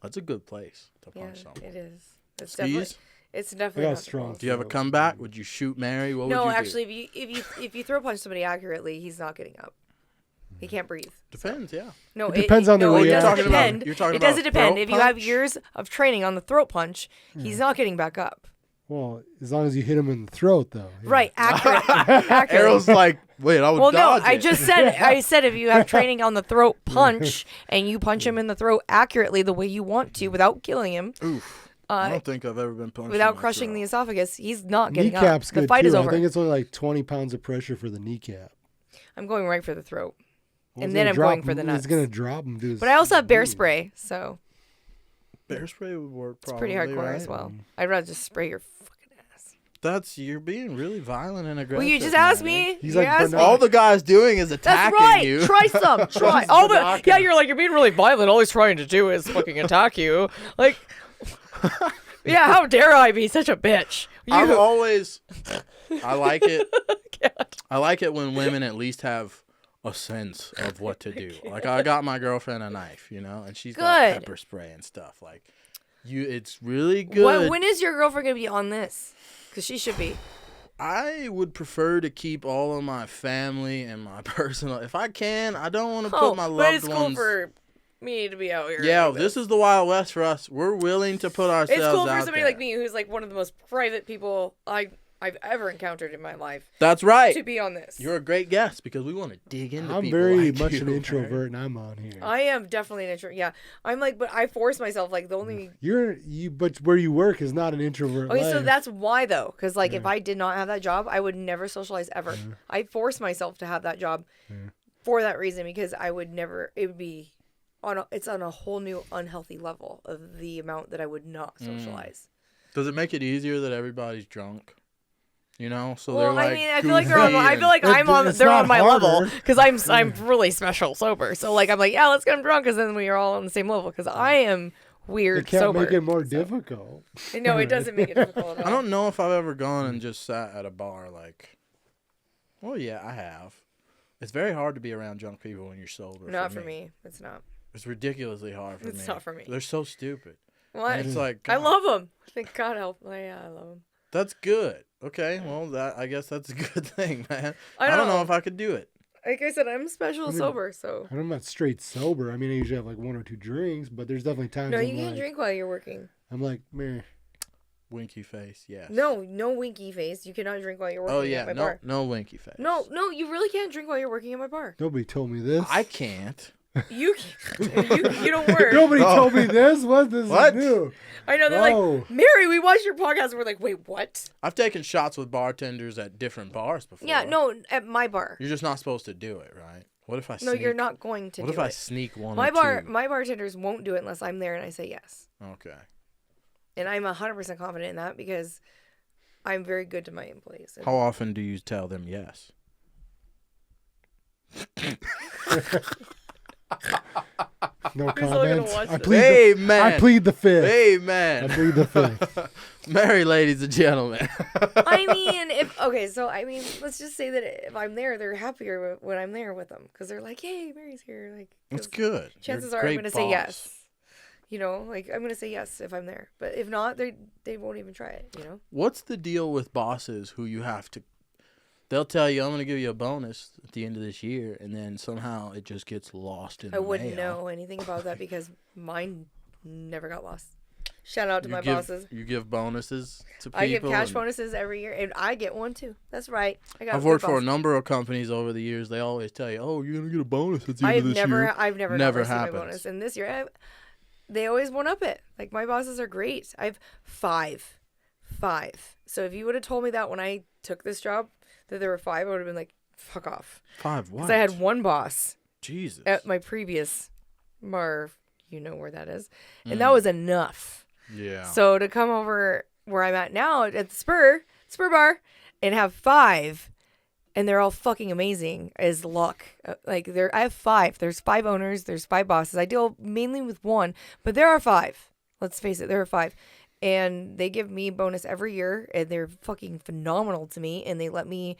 That's a good place to Yeah, punch someone. it is. It's definitely. Skis? It's I definitely got not strong. strong. Do you have a comeback? Would you shoot Mary? What would No, you do? actually, if you throw punch somebody accurately, he's not getting up. He can't breathe. Depends, yeah. No, It depends on the no, it reaction. doesn't depend. You're talking It about doesn't a depend. throat If you have punch? years of training on the throat punch, he's not getting back up. Well, as long as you hit him in the throat, though. Yeah. Right, accurate. Arrow's like, wait, I would Well, no, dodge I it. just said if you have training on the throat punch and you punch him in the throat accurately the way you want to without killing him, Oof. I don't think I've ever been punched without in the crushing throat. the esophagus, he's not getting Kneecap's up. good The fight too. is over. I think it's only like 20 pounds of pressure for the kneecap. I'm going right for the throat. Well, And it's then gonna I'm drop going for the him- nuts. It's gonna drop him. To his But I also have bear knee. spray, so Bear spray would work it's probably, pretty hardcore right? as well. I'd rather just spray your fucking ass. You're being really violent and aggressive. Well, you just asked Mary. me. He's You like, asked but me. no- All the guy's doing is That's attacking right. you. Try some. Try. All the yeah. You're like you're being really violent. All he's trying to do is fucking attack you. Like, yeah. How dare I be such a bitch? I'm You. always. I like it. I like it when women at least have a sense of what to do. Like I got my girlfriend a knife, and she's got Good. pepper spray and stuff. Like, it's really good. When is your girlfriend gonna be on this? Because she should be. I would prefer to keep all of my family and my personal. If I can, I don't want to Oh, put my but loved it's cool ones. for me to be out here. Yeah, like this is the Wild West for us. We're willing to put ourselves It's cool for out somebody there. like me who's like one of the most private people I've ever encountered in my life That's right. to be on this. You're a great guest because we want to dig into I'm people very like much you, an Mary. introvert, and I'm on here. I am definitely an introvert. Yeah, I'm like, but I force myself. Like the only. But where you work is not an introvert. Okay, so life. that's why though, because like if I did not have that job, I would never socialize ever. I force myself to have that job for that reason because I would never. It would be it's on a whole new unhealthy level of the amount that I would not socialize. Does it make it easier that everybody's drunk? So Well, they're like. I mean, I feel like they're on. goofy I feel like I'm on. it's They're not on my harder. level because I'm really special sober. So like I'm like, yeah, let's get them drunk because then we are all on the same level because I am weird It can't sober. make it more difficult. No, it doesn't make it difficult at all. I don't know if I've ever gone and just sat at a bar like. Well, yeah, I have. It's very hard to be around drunk people when you're sober. Not for me. It's not. It's ridiculously hard for me. It's not for me. They're so stupid. What? It's like I God, love them. Thank God help. Yeah, I love them. That's good. Okay, well, I guess that's a good thing, man. I I don't know know. if I could do it. Like I said, I'm special sober, so. And I'm not straight sober. I mean, I usually have like 1 or 2 drinks, but there's definitely times No, I'm you can't like, drink while you're working. I'm like, meh. Winky face, yes. No winky face. You cannot drink while you're working Oh at yeah, my no, bar. no winky face. No, you really can't drink while you're working at my bar. Nobody told me this. I can't. You don't work. Nobody Oh. told me this. What? This What? is new. I know, they're Oh. like, Mary, we watched your podcast. And we're like, wait, what? I've taken shots with bartenders at different bars before. Yeah, no, at my bar. You're just not supposed to do it, right? What if I? No, sneak, you're not going to What do if I it. sneak one? My or two? my bartenders won't do it unless I'm there and I say yes. Okay. And I'm 100% confident in that because I'm very good to my employees. And How often do you tell them yes? No Who's all gonna comments. watch I this? plead, Hey the, man. I plead the fifth. Hey I man. plead the fifth. Marry, ladies and gentlemen. I mean, let's just say that if I'm there, they're happier when I'm there with them because they're like, "Hey, Mary's here." Like, That's 'cause good. chances You're a are I'm great going to say boss. yes. Like I'm going to say yes if I'm there. But if not, they won't even try it. What's the deal with bosses who you have to? They'll tell you, "I'm going to give you a bonus at the end of this year," and then somehow it just gets lost in I the wouldn't mail. know anything about that because mine never got lost. Shout out to my bosses. You give bonuses to people. I give cash bonuses every year, and I get one too. That's right. I've worked for a number of companies over the years. They always tell you, "Oh, you're gonna get a bonus at the end of this year." I've never received my bonus, and this year they always one up it. Like my bosses are great. I have five. So if you would have told me that when I took this job that there were 5, I would have been like, "Fuck off." 5 what? Because I had one boss. Jesus. At my previous you know where that is, and that was enough. Yeah. So to come over where I'm at now at the Spur Bar, and have 5, and they're all fucking amazing is luck. I have 5. There's 5 owners. There's 5 bosses. I deal mainly with 1, but there are 5. Let's face it, there are 5. And they give me bonus every year, and they're fucking phenomenal to me, and they let me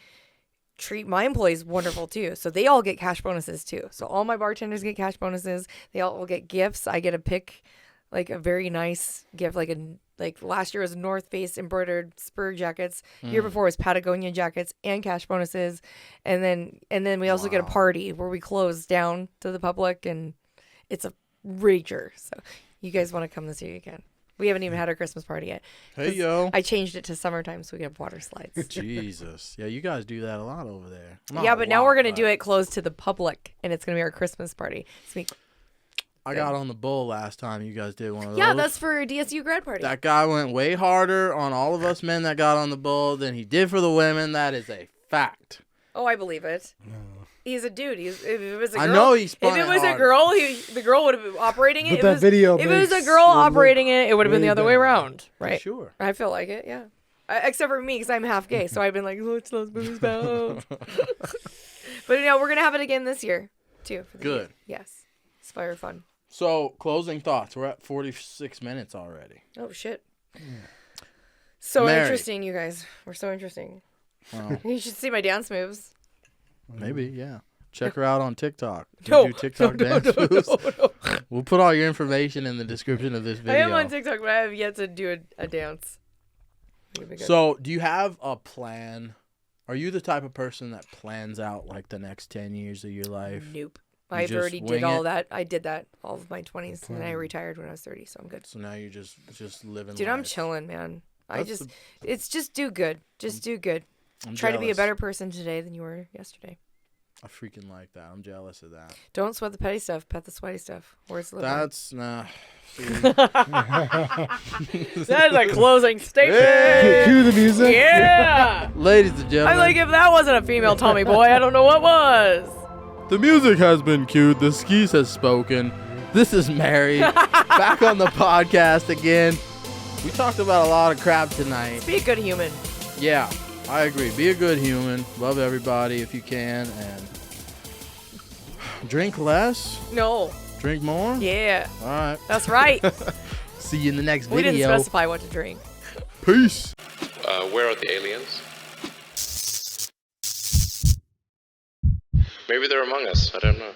treat my employees wonderful too. So they all get cash bonuses too. So all my bartenders get cash bonuses. They all will get gifts. I get to pick like a very nice gift, like last year was North Face embroidered Spur jackets. Year before was Patagonia jackets and cash bonuses. And then we also get a party where we close down to the public, and it's a rager. So you guys want to come this year, you can. We haven't even had our Christmas party yet. Hey, yo. I changed it to summertime so we can have water slides. Jesus. Yeah, you guys do that a lot over there. Yeah, but now we're going to do it closed to the public, and it's going to be our Christmas party. I got on the bull last time you guys did one of those. Yeah, that's for a DSU grad party. That guy went way harder on all of us men that got on the bull than he did for the women. That is a fact. Oh, I believe it. He's a dude. If it was a girl, I know he spun If it was a girl, the girl would have been operating it. But that video if it was a girl operating it, it would have been the other way around, right? Sure. I feel like it, yeah. Except for me, because I'm half gay, so I've been like, let's booze bounce. But we're gonna have it again this year, too. For the Good. Year. Yes, it's fire fun. So closing thoughts. We're at 46 minutes already. Oh shit. So Mary. interesting, you guys. We're so interesting. Wow. You should see my dance moves. Maybe, yeah. Check her out on TikTok. No, do TikTok dance moves. We'll put all your information in the description of this video. I am on TikTok, but I have yet to do a dance. So, do you have a plan? Are you the type of person that plans out like the next 10 years of your life? Nope. You I've just already wing did all it? that. I did that all of my 20s, and I retired when I was 30, so I'm good. So now you're just living Dude, life. I'm chilling, man. That's It's just do good. Just do good. I'm Try to be a jealous. better person today than you were yesterday. I freaking like that. I'm jealous of that. Don't sweat the petty stuff. Pet the sweaty stuff. Where's the That's nah. That is a closing statement. Cue the music. Yeah. Ladies and gentlemen, If that wasn't a female Tommy boy, I don't know what was. the music has been cued. The skis has spoken. This is Mary back on the podcast again. We talked about a lot of crap tonight. Be a good human. Yeah, I agree. Be a good human. Love everybody if you can, and drink less. No. Drink more. Yeah. All right. That's right. See you in the next We video. didn't specify what to drink. Peace. Where are the aliens? Maybe they're among us. I don't know.